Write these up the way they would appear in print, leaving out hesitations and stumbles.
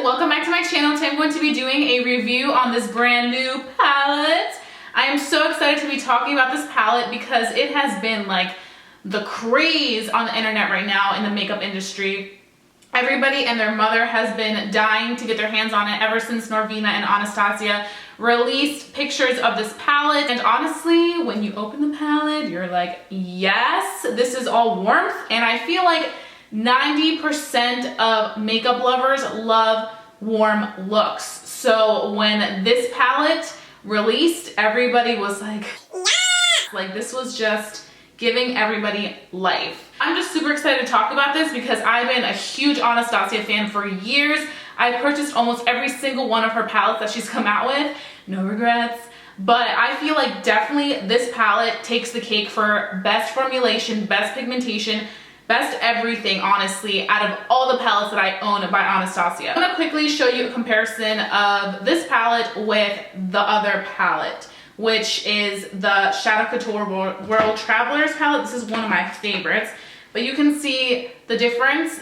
welcome back to my channel. Today I'm going to be doing a review on this brand new palette. I am so excited to be talking about this palette because it has been like the craze on the internet right now in the makeup industry. Everybody and their mother has been dying to get their hands on it ever since Norvina and Anastasia released pictures of this palette. And honestly, when you open the palette, you're like, yes, this is all warmth. And I feel like 90% of makeup lovers love warm looks. So when this palette released, everybody was like, yeah! Like this was just giving everybody life. I'm just super excited to talk about this because I've been a huge Anastasia fan for years. I purchased almost every single one of her palettes that she's come out with. No regrets. But I feel like definitely this palette takes the cake for best formulation, best pigmentation, best everything, honestly, out of all the palettes that I own by Anastasia. I'm gonna quickly show you a comparison of this palette with the other palette, which is the Shadow Couture World Travelers palette. This is one of my favorites, but you can see the difference.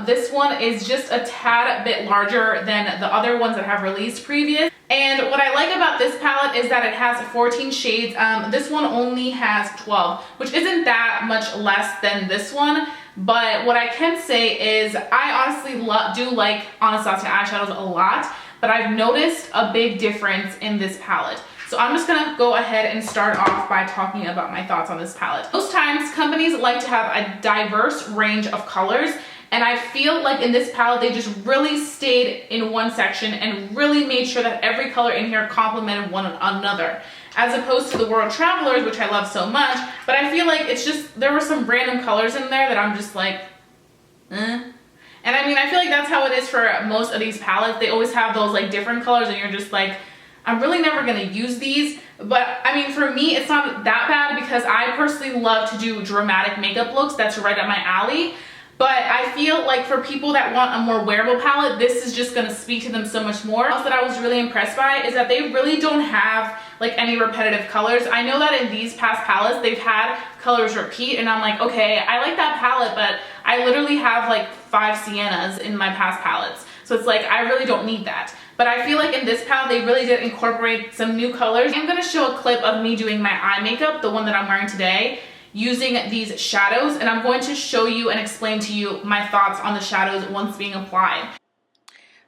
This one is just a tad bit larger than the other ones that have released previous. And what I like about this palette is that it has 14 shades. This one only has 12, which isn't that much less than this one. But what I can say is I honestly do like Anastasia eyeshadows a lot, but I've noticed a big difference in this palette. So I'm just gonna go ahead and start off by talking about my thoughts on this palette. Most times companies like to have a diverse range of colors, and I feel like in this palette they just really stayed in one section and really made sure that every color in here complemented one another, as opposed to the World Travelers, which I love so much. But I feel like it's just, there were some random colors in there that I'm just like, eh. And I mean, I feel like that's how it is for most of these palettes. They always have those like different colors and you're just like, I'm really never gonna use these. But I mean, for me, it's not that bad because I personally love to do dramatic makeup looks. That's right up my alley. But I feel like for people that want a more wearable palette, this is just gonna speak to them so much more. Else that I was really impressed by is that they really don't have like any repetitive colors. I know that in these past palettes, they've had colors repeat and I'm like, okay, I like that palette, but I literally have like 5 siennas in my past palettes. So it's like, I really don't need that. But I feel like in this palette, they really did incorporate some new colors. I'm gonna show a clip of me doing my eye makeup, the one that I'm wearing today, using these shadows, and I'm going to show you and explain to you my thoughts on the shadows once being applied.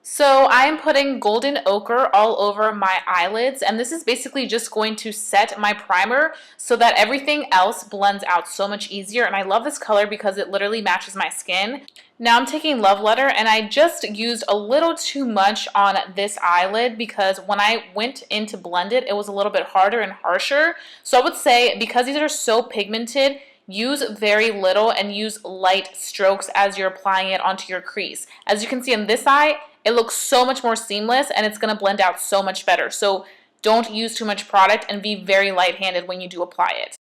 So I am putting golden ochre all over my eyelids, and this is basically just going to set my primer so that everything else blends out so much easier. And I love this color because it literally matches my skin. Now I'm taking Love Letter, and I just used a little too much on this eyelid because when I went in to blend it, it was a little bit harder and harsher. So I would say because these are so pigmented, use very little and use light strokes as you're applying it onto your crease. As you can see on this eye, it looks so much more seamless and it's gonna blend out so much better. So don't use too much product and be very light-handed when you do apply it.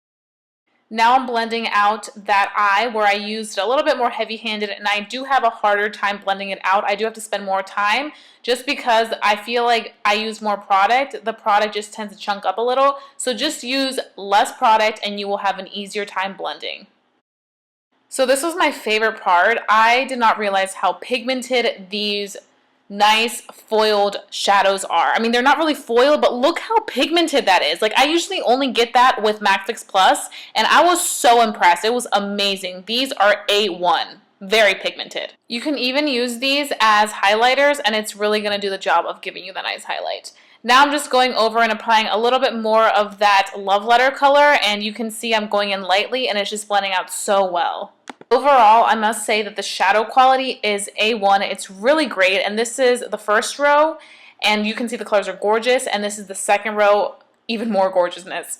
Now I'm blending out that eye where I used a little bit more heavy-handed, and I do have a harder time blending it out. I do have to spend more time just because I feel like I use more product. The product just tends to chunk up a little. So just use less product and you will have an easier time blending. So this was my favorite part. I did not realize how pigmented these nice foiled shadows are. I mean, they're not really foiled, but look how pigmented that is. Like, I usually only get that with MAC Fix Plus, and I was so impressed. It was amazing. These are A1. Very pigmented. You can even use these as highlighters, and it's really going to do the job of giving you the nice highlight. Now I'm just going over and applying a little bit more of that Love Letter color, and you can see I'm going in lightly, and it's just blending out so well. Overall, I must say that the shadow quality is A1. It's really great, and this is the first row, and you can see the colors are gorgeous, and this is the second row, even more gorgeousness.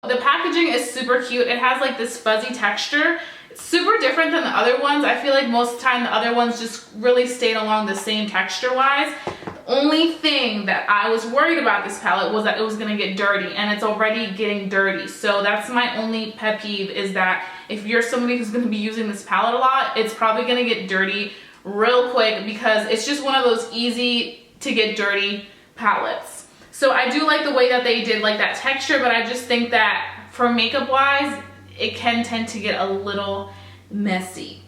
The packaging is super cute. It has like this fuzzy texture. It's super different than the other ones. I feel like most of the time the other ones just really stayed along the same texture-wise. The only thing that I was worried about this palette was that it was gonna get dirty, and it's already getting dirty. So that's my only pet peeve, is that if you're somebody who's gonna be using this palette a lot, it's probably gonna get dirty real quick because it's just one of those easy to get dirty palettes. So I do like the way that they did like that texture, but I just think that for makeup wise, it can tend to get a little messy.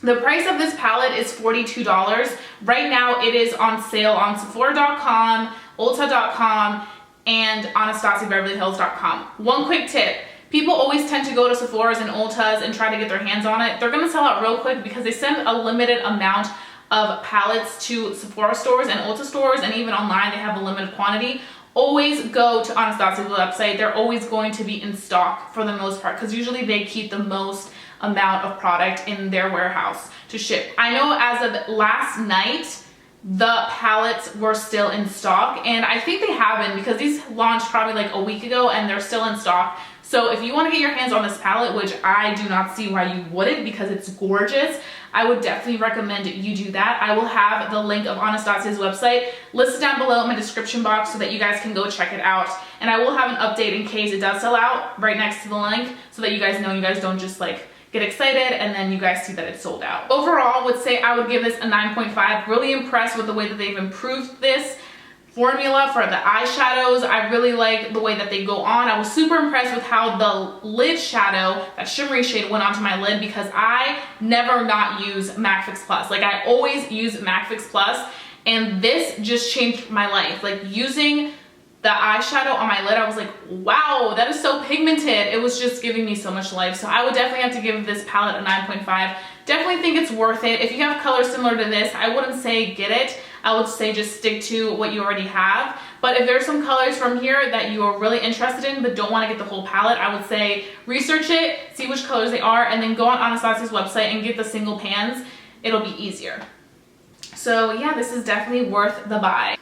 The price of this palette is $42. Right now it is on sale on Sephora.com, Ulta.com, and AnastasiaBeverlyHills.com. One quick tip. People always tend to go to Sephora's and Ulta's and try to get their hands on it. They're gonna sell out real quick because they send a limited amount of palettes to Sephora stores and Ulta stores, and even online they have a limited quantity. Always go to Anastasia's website. They're always going to be in stock for the most part because usually they keep the most amount of product in their warehouse to ship. I know as of last night, the palettes were still in stock, and I think they have been because these launched probably like a week ago and they're still in stock. So if you want to get your hands on this palette, which I do not see why you wouldn't because it's gorgeous, I would definitely recommend you do that. I will have the link of Anastasia's website listed down below in my description box so that you guys can go check it out. And I will have an update in case it does sell out right next to the link so that you guys know, you guys don't just like get excited and then you guys see that it's sold out. Overall, I would say I would give this a 9.5. Really impressed with the way that they've improved this formula for the eyeshadows. I really like the way that they go on. I was super impressed with how the lid shadow, that shimmery shade, went onto my lid because I never not use MAC Fix Plus. Like I always use MAC Fix Plus, and this just changed my life. Like using the eyeshadow on my lid, I was like, wow, that is so pigmented. It was just giving me so much life. So I would definitely have to give this palette a 9.5. Definitely think it's worth it. If you have colors similar to this, I wouldn't say get it. I would say just stick to what you already have. But if there's some colors from here that you are really interested in but don't want to get the whole palette, I would say research it, see which colors they are, and then go on Anastasia's website and get the single pans. It'll be easier. So yeah, this is definitely worth the buy.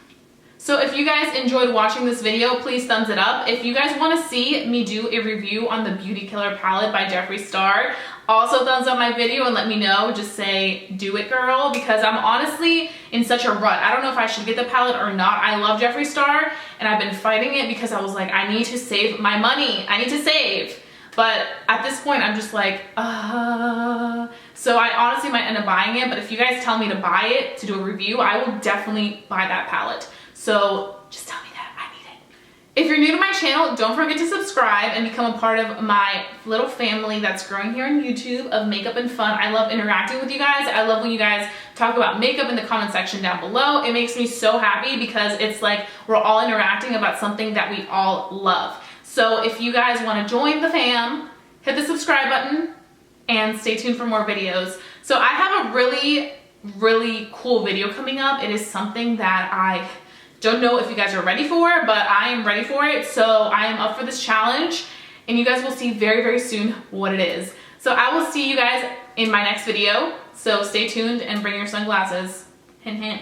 So if you guys enjoyed watching this video, please thumbs it up. If you guys want to see me do a review on the Beauty Killer palette by Jeffree Star, also thumbs up my video and let me know. Just say, do it girl, because I'm honestly in such a rut. I don't know if I should get the palette or not. I love Jeffree Star and I've been fighting it because I was like, I need to save my money. I need to save. But at this point, I'm just like, So I honestly might end up buying it, but if you guys tell me to buy it, to do a review, I will definitely buy that palette. So just tell me that I need it. If you're new to my channel, don't forget to subscribe and become a part of my little family that's growing here on YouTube of makeup and fun. I love interacting with you guys. I love when you guys talk about makeup in the comment section down below. It makes me so happy because it's like we're all interacting about something that we all love. So if you guys want to join the fam, hit the subscribe button and stay tuned for more videos. So I have a really cool video coming up. It is something that I don't know if you guys are ready for, but I am ready for it. So I am up for this challenge and you guys will see very soon what it is. So I will see you guys in my next video. So stay tuned and bring your sunglasses. Hint, hint.